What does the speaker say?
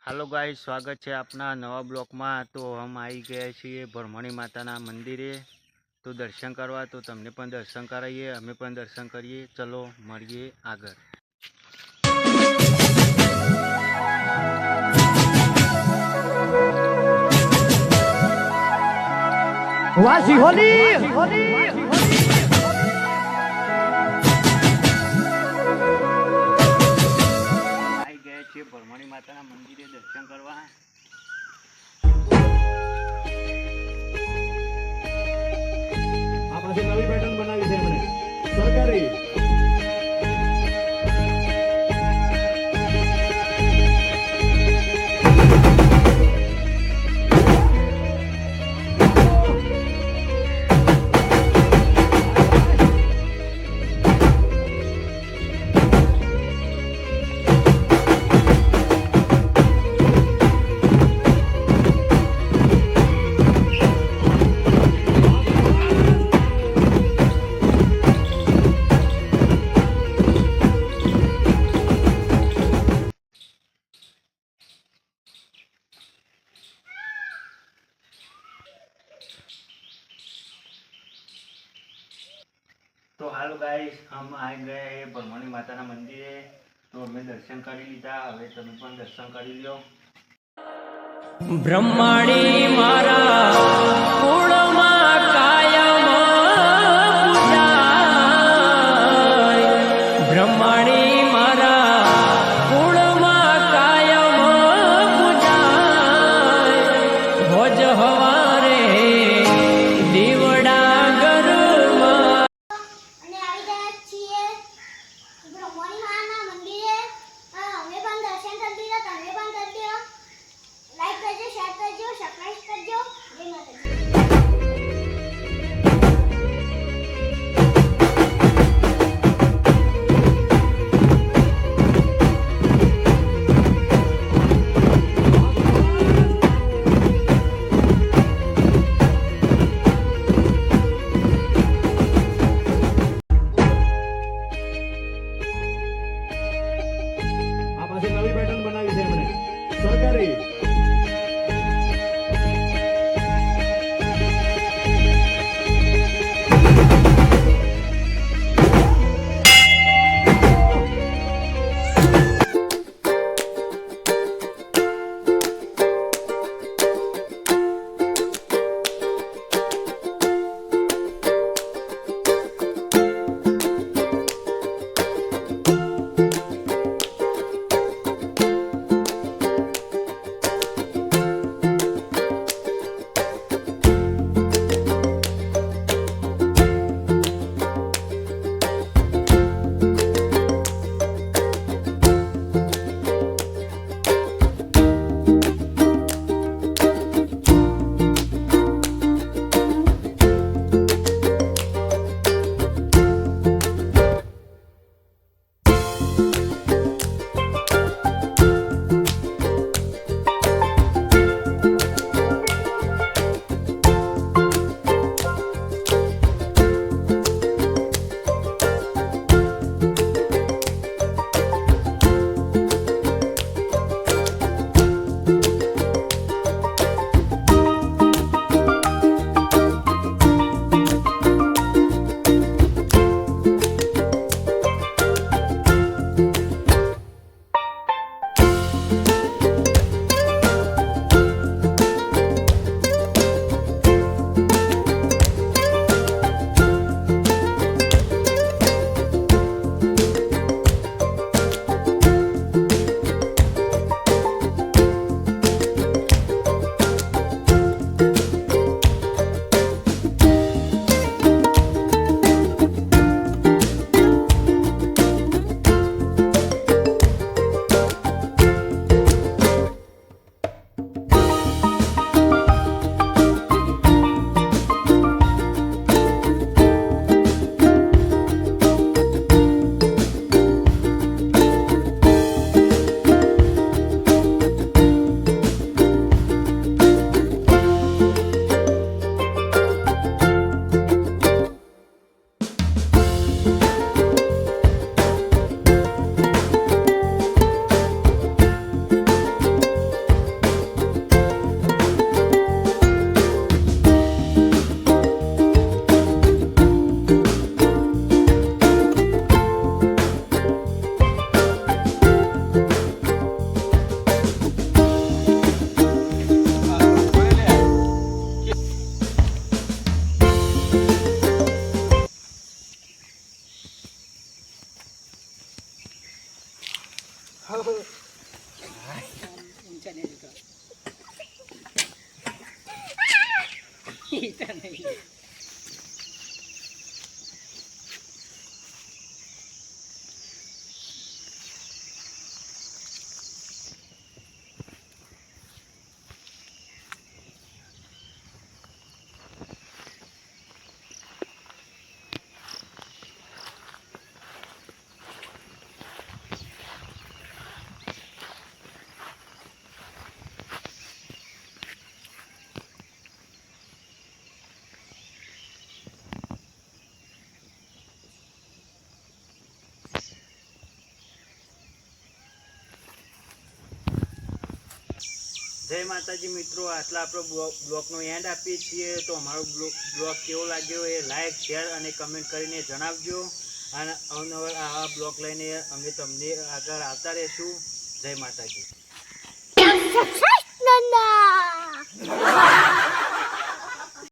Hello guys, स्वागत है अपना नवा ब्लॉक में। तो हम आई गए छे ब्रह्मणी माता मंदिरे तो दर्शन करवा। तो तमने पण दर्शन कराइए, अमे पण दर्शन करिए। चलो मळीए आगळ। वासी होली आई गए छे ब्रह्मणी माता मंदिरे दर्शन करवा। आ पाछे नवी પેટર્ન બનાવી છે એમણે સરકારી तो हेलो गाइस, हम आ गए हैं ब्रह्मणी माता मंदिरे। तो अमे दर्शन कर लीधा, हवे तमे पण दर्शन कर लो। ब्रह्मणी मारा कुळमा कायम पूजाय। ब्रह्मणी मारा कुळमा कायम पूजाय। भोज हवारे दीवड़ा गरमा અને આવી ગયા છીએ બ્રહ્મણી માના મંદિરે। અમે પણ દર્શન કરી લીધા, તમે પણ કરજો। લાઈક કરજો, શેર કરજો, સબસ્ક્રાઇબ કરજો। જય માતાજી। જય માતાજી મિત્રો, આટલા આપણો બ્લોગનો એન્ડ આપીએ છીએ. તો અમારો બ્લોગ કેવો લાગ્યો એ લાઈક, શેર અને કમેન્ટ કરીને જણાવજો. અને અવનવર આવા બ્લોગ લઈને અમે તમને આગળ આવતા રહીશું. જય માતાજી.